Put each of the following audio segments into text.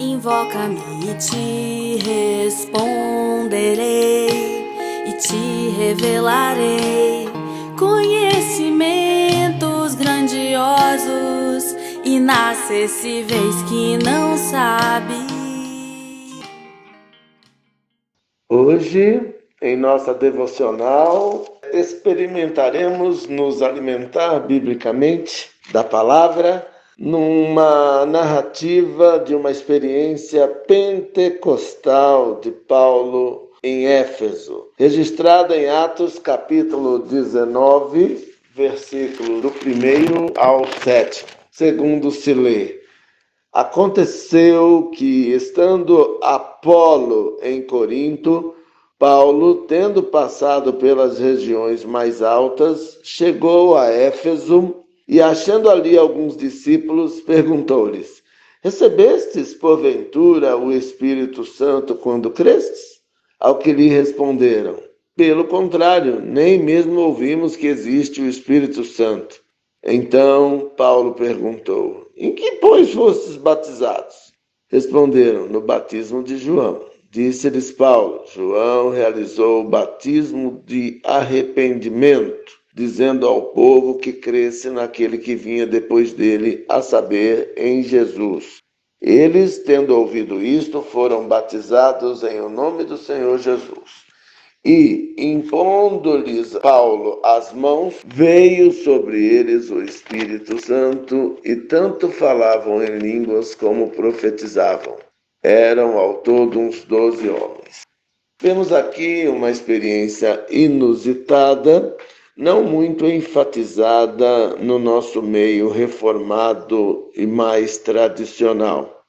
Invoca-me e te responderei, e te revelarei conhecimentos grandiosos, inacessíveis que não sabe. Hoje, em nossa devocional, experimentaremos nos alimentar biblicamente da palavra numa narrativa de uma experiência pentecostal de Paulo em Éfeso, registrada em Atos capítulo 19, versículo do 1 ao 7, segundo se lê. Aconteceu que, estando Apolo em Corinto, Paulo, tendo passado pelas regiões mais altas, chegou a Éfeso e, achando ali alguns discípulos, perguntou-lhes: Recebestes, porventura, o Espírito Santo quando crestes? Ao que lhe responderam: Pelo contrário, nem mesmo ouvimos que existe o Espírito Santo. Então Paulo perguntou: Em que, pois, fostes batizados? Responderam: No batismo de João. Disse-lhes Paulo: João realizou o batismo de arrependimento, dizendo ao povo que cresce naquele que vinha depois dele, a saber, em Jesus. Eles, tendo ouvido isto, foram batizados em o nome do Senhor Jesus. E, impondo-lhes Paulo as mãos, veio sobre eles o Espírito Santo, e tanto falavam em línguas como profetizavam. Eram ao todo uns 12 homens. Vemos aqui uma experiência inusitada, não muito enfatizada no nosso meio reformado e mais tradicional.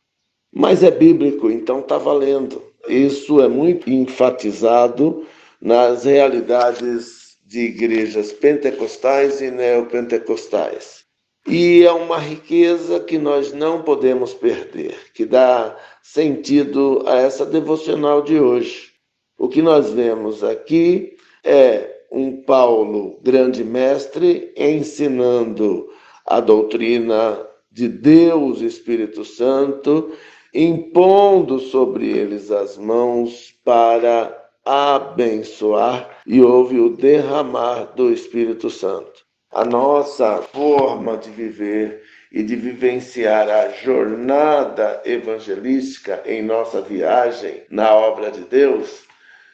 Mas é bíblico, então está valendo. Isso é muito enfatizado nas realidades de igrejas pentecostais e neopentecostais. E é uma riqueza que nós não podemos perder, que dá sentido a essa devocional de hoje. O que nós vemos aqui é um Paulo, grande mestre, ensinando a doutrina de Deus, Espírito Santo, impondo sobre eles as mãos para abençoar, e houve o derramar do Espírito Santo. A nossa forma de viver e de vivenciar a jornada evangelística em nossa viagem na obra de Deus,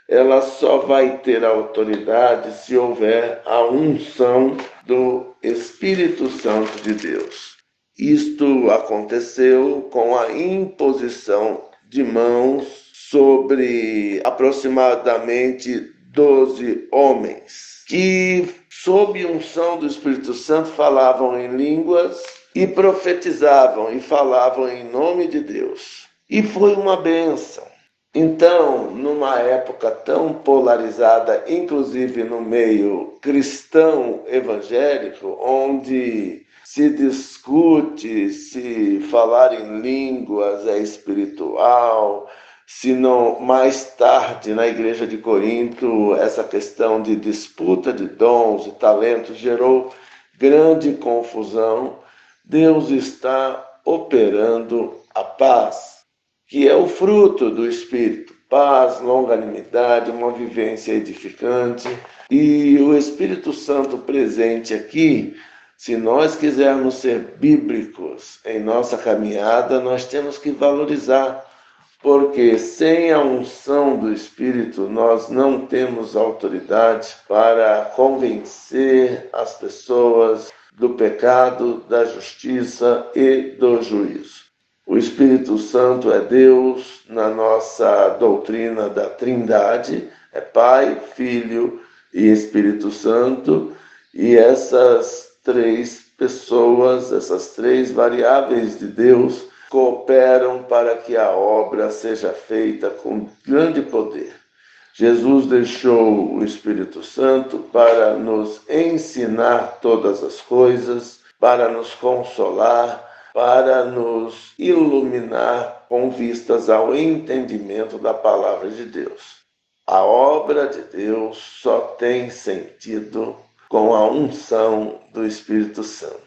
ela só vai ter autoridade se houver a unção do Espírito Santo de Deus. Isto aconteceu com a imposição de mãos sobre aproximadamente 12 homens, que, sob unção do Espírito Santo, falavam em línguas e profetizavam e falavam em nome de Deus. E foi uma bênção. Então, numa época tão polarizada, inclusive no meio cristão evangélico, onde se discute se falar em línguas é espiritual, se não, mais tarde na igreja de Corinto, essa questão de disputa de dons e talentos gerou grande confusão. Deus está operando a paz, que é o fruto do Espírito. Paz, longanimidade, uma vivência edificante. E o Espírito Santo presente aqui, se nós quisermos ser bíblicos em nossa caminhada, nós temos que valorizar, porque sem a unção do Espírito nós não temos autoridade para convencer as pessoas do pecado, da justiça e do juízo. O Espírito Santo é Deus na nossa doutrina da Trindade, é Pai, Filho e Espírito Santo, e essas três pessoas, essas três variáveis de Deus, cooperam para que a obra seja feita com grande poder. Jesus deixou o Espírito Santo para nos ensinar todas as coisas, para nos consolar, para nos iluminar com vistas ao entendimento da palavra de Deus. A obra de Deus só tem sentido com a unção do Espírito Santo.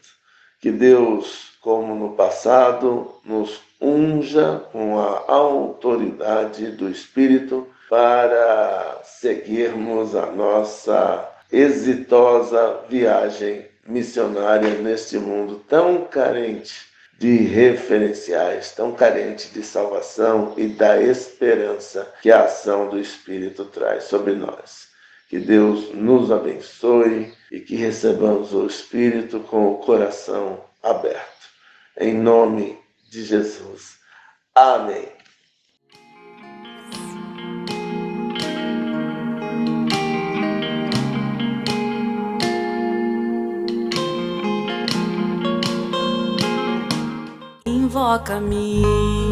Que Deus como no passado, nos unja com a autoridade do Espírito para seguirmos a nossa exitosa viagem missionária neste mundo tão carente de referenciais, tão carente de salvação e da esperança que a ação do Espírito traz sobre nós. Que Deus nos abençoe e que recebamos o Espírito com o coração aberto. Em nome de Jesus. Amém. Invoca-me